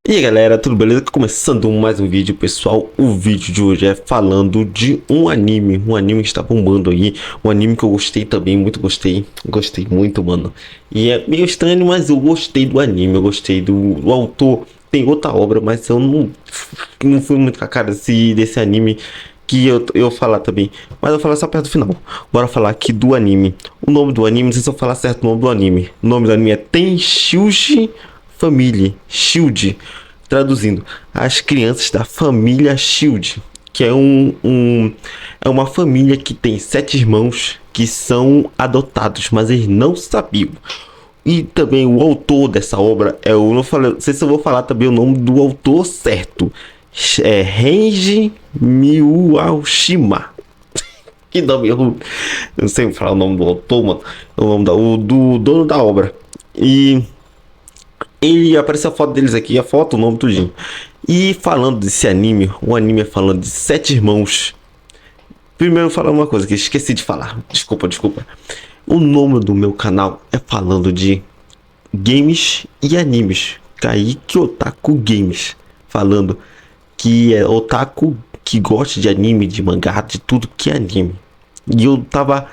E aí galera, tudo beleza? Começando mais um vídeo, pessoal. O vídeo de hoje é falando de um anime que está bombando aí. Um anime que eu gostei também, muito gostei. Gostei muito, mano. E é meio estranho, mas eu gostei do anime. Eu gostei do autor. Tem outra obra, mas eu não fui muito com a cara desse anime que eu falar também. Mas eu vou falar só perto do final. Bora falar aqui do anime. O nome do anime, não sei se eu falar certo o nome do anime. O nome do anime é Tenshinji Family Shield, traduzindo, as crianças da família Shield, que é é uma família que tem 7 irmãos que são adotados, mas eles não sabiam. E também o autor dessa obra não sei se eu vou falar também o nome do autor certo. É Renji Miyashima. Que nome eu não sei falar o nome do autor, mano. O nome do dono da obra. E ele apareceu a foto deles aqui, a foto, o nome tudinho. E falando desse anime, o anime é falando de 7 irmãos. Primeiro eu vou falar uma coisa que esqueci de falar. Desculpa. O nome do meu canal é falando de games e animes. Kaique Otaku Games. Falando que é otaku que gosta de anime, de mangá, de tudo que é anime. E eu tava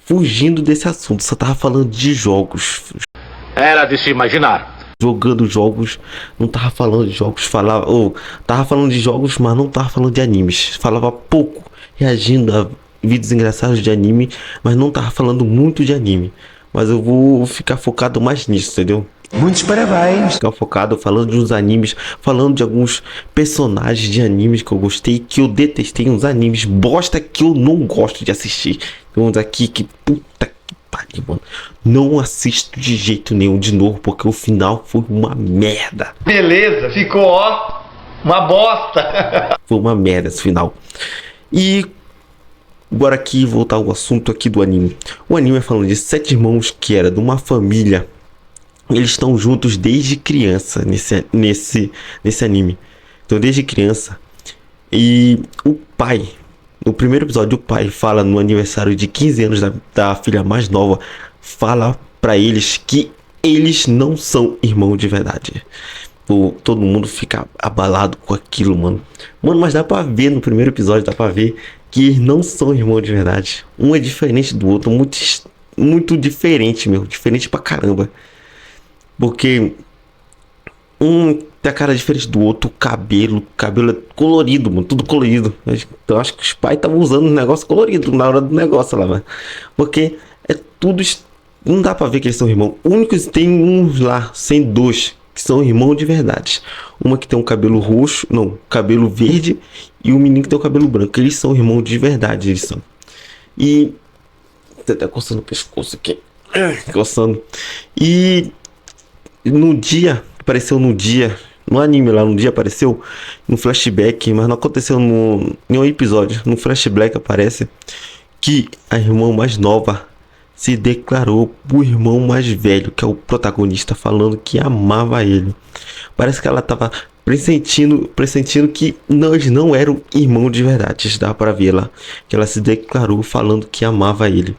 fugindo desse assunto, só tava falando de jogos. Era de se imaginar. Jogando jogos, não tava falando de jogos, tava falando de jogos, mas não tava falando de animes. Falava pouco, reagindo a vídeos engraçados de anime, mas não tava falando muito de anime. Mas eu vou ficar focado mais nisso, entendeu? Muitos parabéns. Ficar focado falando de uns animes, falando de alguns personagens de animes que eu gostei, que eu detestei, uns animes bosta que eu não gosto de assistir. Tem uns aqui que puta que pariu, mano. Não assisto de jeito nenhum de novo, porque o final foi uma merda. Beleza, ficou ó, uma bosta. Foi uma merda esse final. E bora aqui voltar ao assunto aqui do anime. O anime é falando de 7 irmãos que era de uma família. Eles estão juntos desde criança nesse anime. Então desde criança. E o pai, no primeiro episódio, o pai fala no aniversário de 15 anos da filha mais nova, fala pra eles que eles não são irmãos de verdade. Pô, todo mundo fica abalado com aquilo, mano. Mano, mas dá pra ver no primeiro episódio, dá pra ver que eles não são irmãos de verdade. Um é diferente do outro, muito diferente, meu. Diferente pra caramba. Porque um tem a cara diferente do outro, o cabelo é colorido, mano, tudo colorido. Então acho que os pais estavam usando um negócio colorido na hora do negócio lá, mano. Porque é tudo. Não dá pra ver que eles são irmãos. Únicos tem uns lá, sem dois, que são irmãos de verdade. Uma que tem um cabelo roxo, não, cabelo verde, e o menino que tem o cabelo branco. Eles são irmãos de verdade, eles são. E. Tá coçando o pescoço aqui. Coçando. E. No dia, apareceu no anime lá, no dia apareceu no flashback, mas não aconteceu em nenhum episódio. No flashback aparece que a irmã mais nova se declarou pro irmão mais velho, que é o protagonista, falando que amava ele. Parece que ela tava pressentindo que eles não eram irmãos de verdade. Isso dá pra ver lá, que ela se declarou falando que amava ele.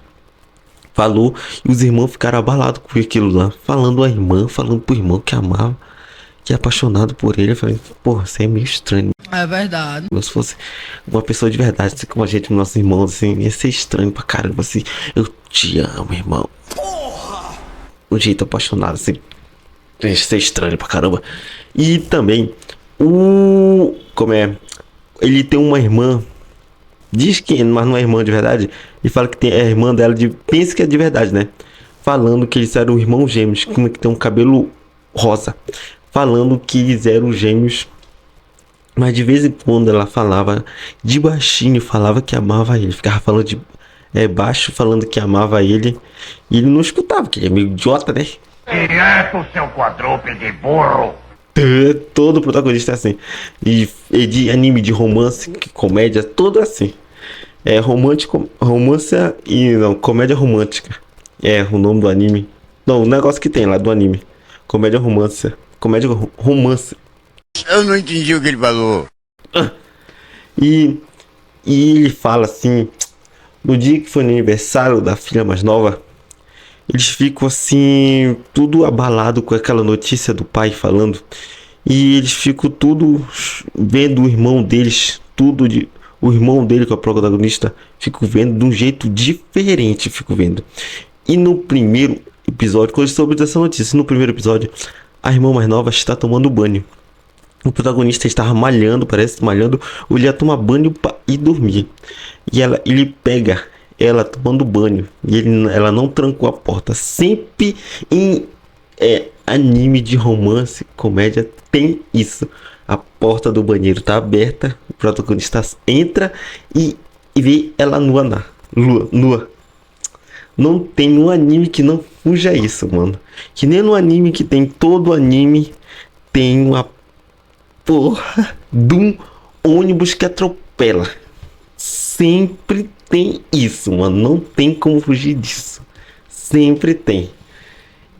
Falou e os irmãos ficaram abalados com aquilo lá. Falando a irmã, falando pro irmão que amava, que é apaixonado por ele. Eu falei, porra, isso é meio estranho. É verdade. Se fosse uma pessoa de verdade, assim como a gente, nossos irmãos, assim, ia ser estranho pra caramba, assim. Eu te amo, irmão. Porra! Um jeito apaixonado, assim. Ia ser estranho pra caramba. E também, ele tem uma irmã. Diz que, mas não é irmã de verdade. E fala que é a irmã dela pensa que é de verdade, né? Falando que eles eram irmãos gêmeos, que tem um cabelo rosa. Falando que eles eram gêmeos. Mas de vez em quando ela falava de baixinho, falava que amava ele. Ficava falando de baixo, falando que amava ele. E ele não escutava, que ele é meio idiota, né? Direto, seu quadrúpede burro. Todo protagonista é assim. E de anime, de romance, comédia, todo assim. É romance e não, comédia romântica. É o nome do anime. Não, o negócio que tem lá do anime. Comédia romance. Eu não entendi o que ele falou. E ele fala assim, no dia que foi no aniversário da filha mais nova, eles ficam assim, tudo abalado com aquela notícia do pai falando. E eles ficam tudo vendo o irmão deles, o irmão dele, que é o protagonista, fico vendo de um jeito diferente, fico vendo. E no primeiro episódio, quando eu soube dessa notícia, no primeiro episódio, a irmã mais nova está tomando banho. O protagonista estava malhando, parece malhando, ou ele ia tomar banho e dormir. E ele pega ela tomando banho e ela não trancou a porta. Sempre em anime de romance, comédia, tem isso. A porta do banheiro tá aberta, o protagonista entra e vê ela nua. Não tem um anime que não fuja isso, mano. Que nem no anime que tem, todo anime tem uma porra de um ônibus que atropela. Sempre tem isso, mano. Não tem como fugir disso. Sempre tem.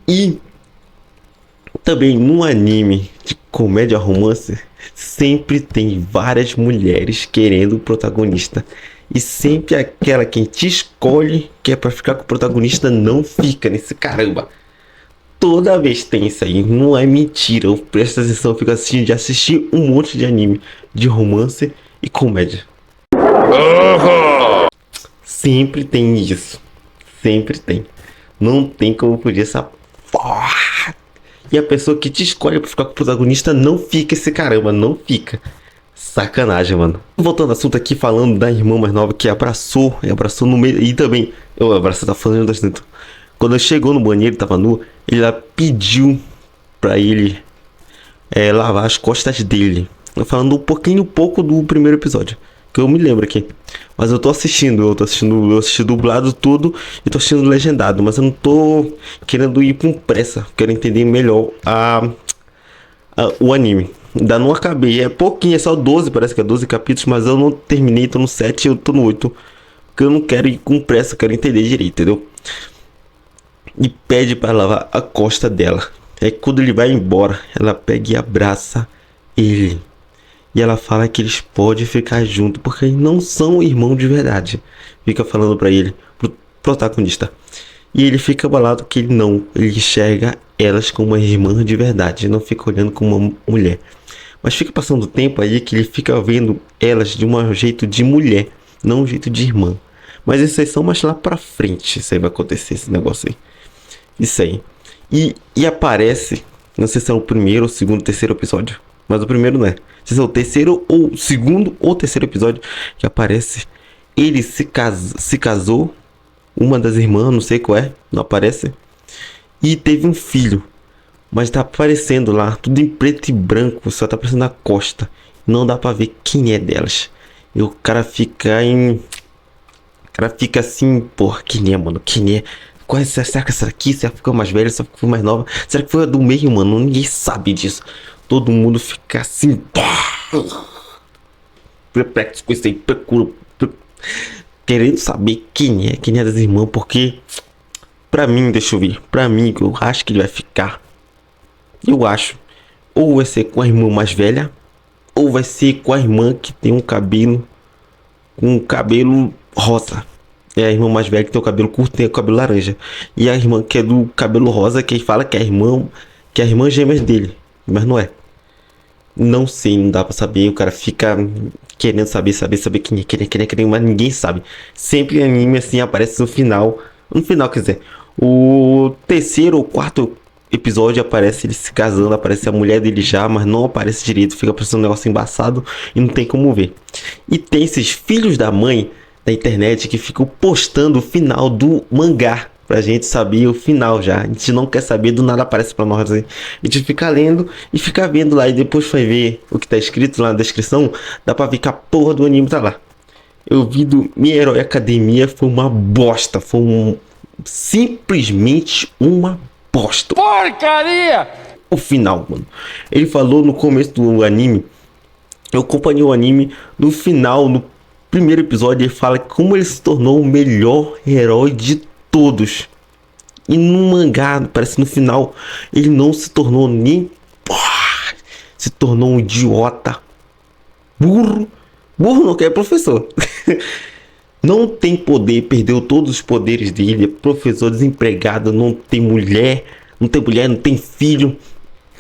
E também no anime de comédia romance, sempre tem várias mulheres querendo o protagonista. E sempre aquela quem te escolhe, que é pra ficar com o protagonista, não fica nesse caramba. Toda vez tem isso aí, não é mentira. Eu presto atenção, eu fico assistindo, já assisti um monte de anime de romance e comédia. Sempre tem isso. Sempre tem. Não tem como fugir essa porra. E a pessoa que te escolhe pra ficar com o protagonista não fica esse caramba, não fica. Sacanagem, mano. Voltando ao assunto aqui, falando da irmã mais nova que abraçou no meio. E também, eu abraço, tá falando das dentro. Quando chegou no banheiro, tava nu, ele pediu pra ele lavar as costas dele. Falando um pouco do primeiro episódio, que eu me lembro aqui. Mas eu assisti dublado tudo e tô assistindo legendado. Mas eu não tô querendo ir com pressa, quero entender melhor o anime. Ainda não acabei, é pouquinho, é só 12, parece que é 12 capítulos, mas eu não terminei, tô no 7 e eu tô no 8. Porque eu não quero ir com pressa, quero entender direito, entendeu? E pede para lavar a costa dela. Aí quando ele vai embora, ela pega e abraça ele. E ela fala que eles podem ficar juntos, porque eles não são irmãos de verdade. Fica falando pra ele, pro protagonista. E ele fica abalado que ele enxerga elas como uma irmã de verdade, não fica olhando como uma mulher. Mas fica passando o tempo aí que ele fica vendo elas de um jeito de mulher, não um jeito de irmã. Mas isso aí são mais lá pra frente, isso aí vai acontecer, esse negócio aí. Isso aí. E aparece, não sei se é o primeiro, o segundo, terceiro episódio, mas o primeiro não é. Se é o terceiro ou segundo ou terceiro episódio que aparece, ele se casou, uma das irmãs, não sei qual é, não aparece, e teve um filho, mas tá aparecendo lá, tudo em preto e branco, só tá aparecendo a costa, não dá pra ver quem é delas. E o cara fica assim, porra, quem é, mano, quem é? Será que essa daqui? Será que ficou mais velha? Será que foi mais nova? Será que foi a do meio, mano? Ninguém sabe disso. Todo mundo fica assim, perplexo com isso aí, querendo saber quem é das irmãs, porque pra mim, deixa eu ver, pra mim, eu acho que ele vai ficar, eu acho, ou vai ser com a irmã mais velha, ou vai ser com a irmã que tem um cabelo rosa. É a irmã mais velha que tem o cabelo curto, tem o cabelo laranja. E a irmã que é do cabelo rosa, que fala que é a irmã gêmea dele, mas não é. Não sei, não dá pra saber. O cara fica querendo saber quem é, mas ninguém sabe. Sempre anime assim aparece no final. No final, quer dizer, o terceiro ou quarto episódio aparece ele se casando, aparece a mulher dele já, mas não aparece direito. Fica parecendo um negócio embaçado e não tem como ver. E tem esses filhos da mãe da internet que ficam postando o final do mangá pra gente saber o final já. A gente não quer saber, do nada aparece pra nós aí. A gente fica lendo e fica vendo lá e depois vai ver o que tá escrito lá na descrição. Dá pra ver que a porra do anime tá lá. Eu vi do My Hero Academia, foi uma bosta. Simplesmente uma bosta. Porcaria! O final, mano. Ele falou no começo do anime. Eu acompanhei o anime. No final, no primeiro episódio, ele fala como ele se tornou o melhor herói de todos. E no mangá, parece no final, ele não se tornou nem... se tornou um idiota. Burro não quer professor. Não tem poder, perdeu todos os poderes dele. É professor desempregado, não tem mulher, não tem filho.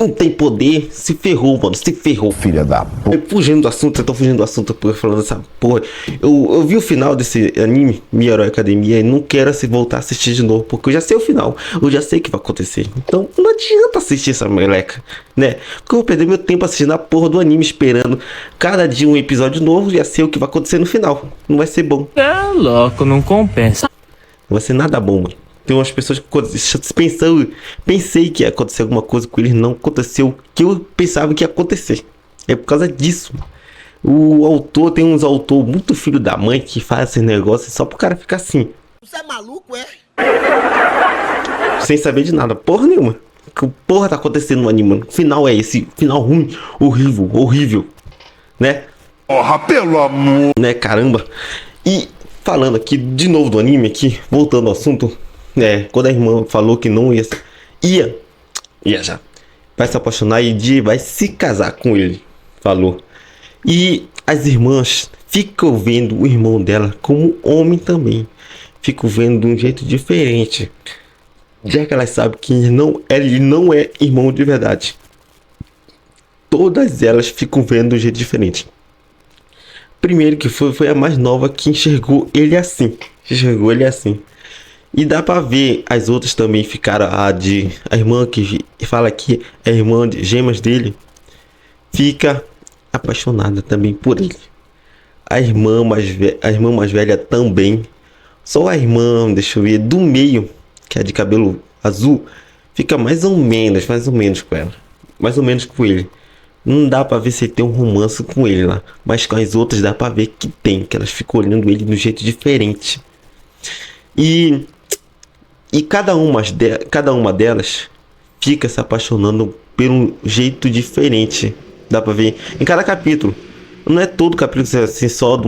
não tem poder, se ferrou, mano, se ferrou. Filha da puta. Fugindo do assunto, eu tô fugindo do assunto falando essa porra. Eu vi o final desse anime, Minha Hero Academia, e não quero voltar a assistir de novo, porque eu já sei o final, eu já sei o que vai acontecer. Então não adianta assistir essa meleca, né? Porque eu vou perder meu tempo assistindo a porra do anime, esperando cada dia um episódio novo, já sei o que vai acontecer no final. Não vai ser bom. É louco, não compensa. Não vai ser nada bom, mano. Tem umas pessoas que pensei que ia acontecer alguma coisa com eles, não aconteceu o que eu pensava que ia acontecer. É por causa disso. O autor, tem uns autores muito filho da mãe que faz esses negócios só pro cara ficar assim. Você é maluco, é? Sem saber de nada, porra nenhuma. Que porra tá acontecendo no anime, mano? O final é esse, final ruim, horrível, horrível, né? Porra, pelo amor. Né, caramba. E falando aqui de novo do anime aqui, voltando ao assunto, quando a irmã falou que não ia já, vai se apaixonar e vai se casar com ele, falou. E as irmãs ficam vendo o irmão dela como homem também, ficam vendo de um jeito diferente, já que elas sabem que ele não é irmão de verdade. Todas elas ficam vendo de um jeito diferente. Primeiro que foi a mais nova que enxergou ele assim. E dá pra ver, as outras também ficaram, a irmã que fala que é irmã de gêmeas dele, fica apaixonada também por ele. A irmã mais velha também. Só a irmã, deixa eu ver, do meio, que é de cabelo azul, fica mais ou menos com ela. Mais ou menos com ele. Não dá pra ver se tem um romance com ele lá. Mas com as outras dá pra ver que tem. Que elas ficam olhando ele de um jeito diferente. E cada uma delas fica se apaixonando por um jeito diferente. Dá pra ver em cada capítulo. Não é todo capítulo assim, só de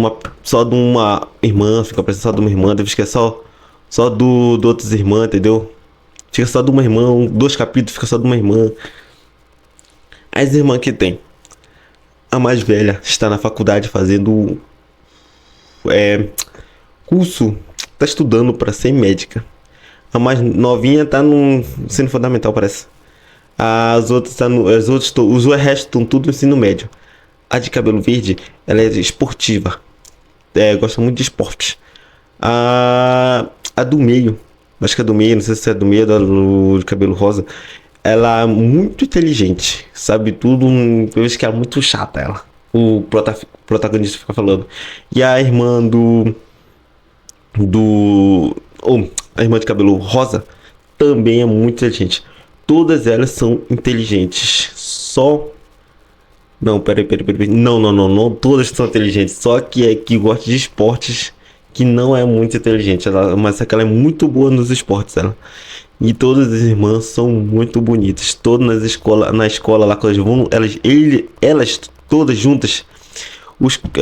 uma irmã. Fica parecendo só de uma irmã. Deve ficar só do outras irmãs, entendeu? Fica só de uma irmã. 2 capítulos fica só de uma irmã. As irmãs que tem. A mais velha está na faculdade fazendo curso. Está estudando para ser médica. A mais novinha está no ensino fundamental, parece. As outras os restos estão tudo no ensino médio. A de cabelo verde, ela é esportiva. Gosta muito de esportes. A do meio, acho que é do meio, não sei se é do meio, do cabelo rosa. Ela é muito inteligente, sabe tudo. Eu acho que é muito chata ela. O protagonista fica falando. E a irmã a irmã de cabelo rosa também é muito inteligente. Todas elas são inteligentes. Não, peraí. Não, todas são inteligentes. Só que gosta de esportes, que não é muito inteligente. Mas é que ela é muito boa nos esportes, ela. E todas as irmãs são muito bonitas. Todas na escola lá, quando elas todas juntas,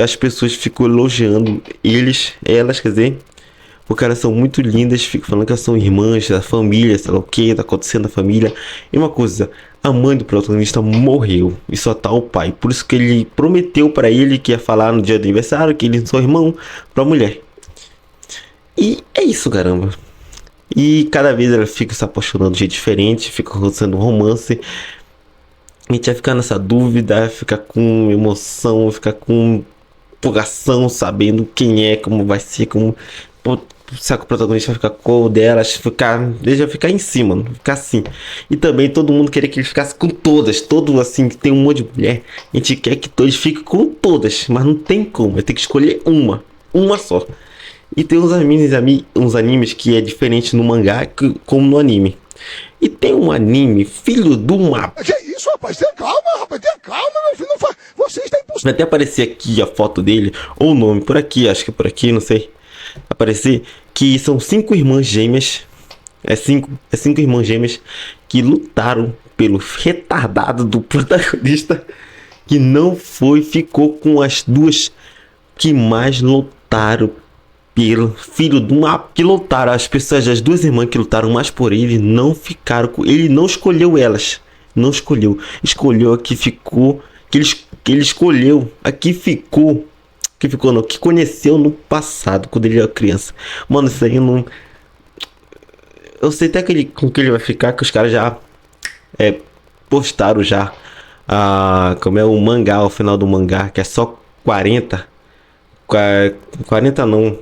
as pessoas ficam elogiando elas, quer dizer, porque elas são muito lindas, ficam falando que elas são irmãs da família, sei lá o que tá acontecendo na família. E uma coisa, a mãe do protagonista morreu e só tá o pai. Por isso que ele prometeu para ele que ia falar no dia do aniversário que eles são irmão pra mulher. E é isso, caramba. E cada vez ela fica se apaixonando de jeito diferente, fica acontecendo um romance. A gente vai ficar nessa dúvida, fica com emoção, fica com empolgação, sabendo quem é, como vai ser, se o protagonista vai ficar com o dela, deixa ficar em cima, ficar assim. E também todo mundo queria que ele ficasse com todas, todo assim, que tem um monte de mulher. A gente quer que todos fiquem com todas, mas não tem como, vai ter que escolher uma só. E tem uns animes que é diferente no mangá como no anime. E tem um anime, filho de uma... Que isso, rapaz? Tenha calma, meu filho. Não faz... Você está impossível. Vai até aparecer aqui a foto dele, ou o nome, por aqui, acho que é por aqui, não sei. Aparecer que são 5 irmãs gêmeas. É cinco irmãs gêmeas que lutaram pelo retardado do protagonista, que não ficou com as 2 que mais lutaram pelo filho de uma... que lutaram, as 2 irmãs que lutaram mais por ele, não ficaram com ele, não escolheu elas, não escolheu a que ficou, que ele escolheu, a que ficou, não, que conheceu no passado, quando ele era criança. Mano, isso aí não... Eu sei até com que ele vai ficar, que os caras já postaram já como é o mangá, o final do mangá, que é só 40 não,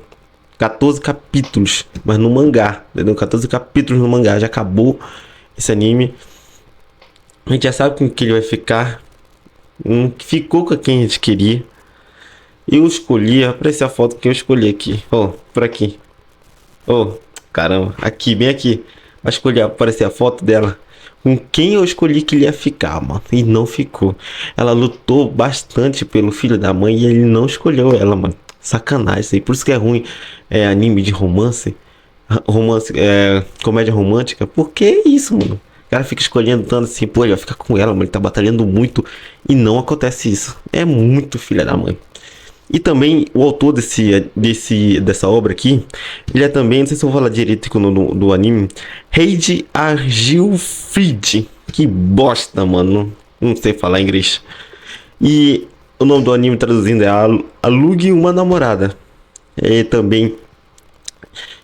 14 capítulos, mas no mangá, entendeu? 14 capítulos no mangá, já acabou esse anime. A gente já sabe com que ele vai ficar. Ficou com quem a gente queria. Eu escolhi, apareceu a foto que eu escolhi aqui. Ó, por aqui. Ó, caramba, aqui, bem aqui. Vai escolher, aparecer a foto dela. Com quem eu escolhi que ele ia ficar, mano. E não ficou. Ela lutou bastante pelo filho da mãe e ele não escolheu ela, mano. Sacanagem isso aí. Por isso que é ruim anime de romance. Comédia romântica. Por que isso, mano? O cara fica escolhendo tanto assim, pô, ele vai ficar com ela, mano. Ele tá batalhando muito. E não acontece isso. É muito filha da mãe. E também o autor dessa obra aqui, ele é também, não sei se eu vou falar direito do anime, Heiji Argilfried. Que bosta, mano. Não sei falar inglês. E o nome do anime traduzindo é Alugue uma Namorada. É também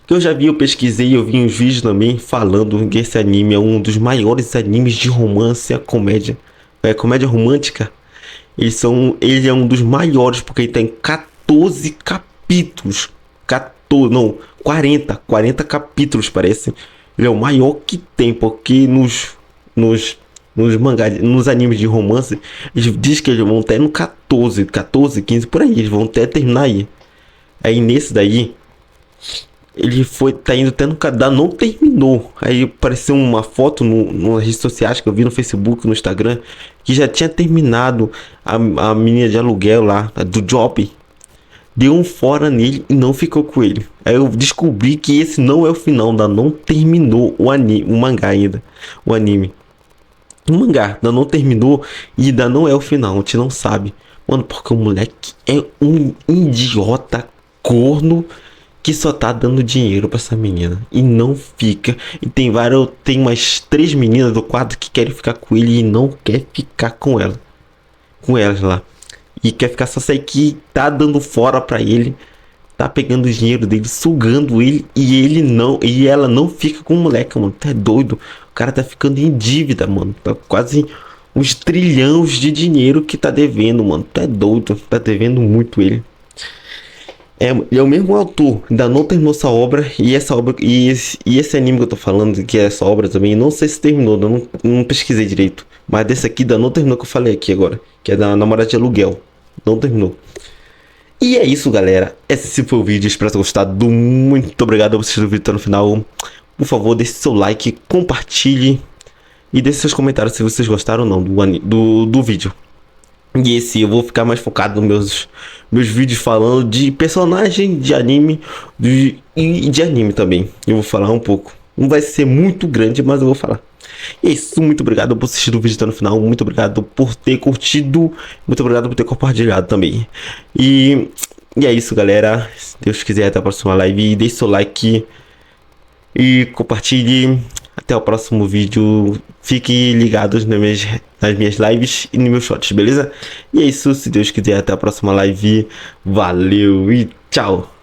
que eu já vi, eu pesquisei, eu vi uns vídeos também falando que esse anime é um dos maiores animes de romance, comédia romântica. Ele é um dos maiores porque ele tem 14 capítulos. 40 capítulos parece. Ele é o maior que tem, porque nos mangás, nos animes de romance, eles dizem que eles vão até no 14, 15 por aí, eles vão até terminar aí. Aí nesse daí ele tá indo até no cadastro, não terminou. Aí apareceu uma foto nas redes sociais que eu vi no Facebook, no Instagram, que já tinha terminado. A menina de aluguel lá, do Job, deu um fora nele e não ficou com ele. Aí eu descobri que esse não é o final, ainda não terminou o mangá ainda. O anime. O mangá ainda não terminou e ainda não é o final, a gente não sabe. Mano, porque o moleque é um idiota corno que só tá dando dinheiro pra essa menina e não fica. E tem umas 3 meninas do quadro que querem ficar com ele e não quer ficar com elas lá. E quer ficar só sair que tá dando fora pra ele, tá pegando o dinheiro dele, sugando ele e ela não fica com o moleque, mano. Tá doido? O cara tá ficando em dívida, mano. Tá quase uns trilhões de dinheiro que tá devendo, mano. Tá doido? Tá devendo muito ele. É o mesmo autor, ainda não terminou essa obra. E essa obra e esse anime que eu tô falando, que é essa obra também, não sei se terminou, não pesquisei direito. Mas desse aqui ainda não terminou, que eu falei aqui agora, que é da Namorada de Aluguel. Não terminou. E é isso, galera. Esse foi o vídeo, espero ter gostado. Muito obrigado por assistir o vídeo até no final. Por favor, deixe seu like, compartilhe e deixe seus comentários se vocês gostaram ou não do vídeo. E esse eu vou ficar mais focado nos meus vídeos falando de personagem de anime e de anime também. Eu vou falar um pouco. Não vai ser muito grande, mas eu vou falar. E é isso, muito obrigado por assistir o vídeo até no final. Muito obrigado por ter curtido. Muito obrigado por ter compartilhado também. E é isso, galera. Se Deus quiser, até a próxima live. Deixe seu like e compartilhe. Até o próximo vídeo. Fique ligados nas minhas lives e nos meus shorts, beleza? E é isso, se Deus quiser, até a próxima live. Valeu e tchau!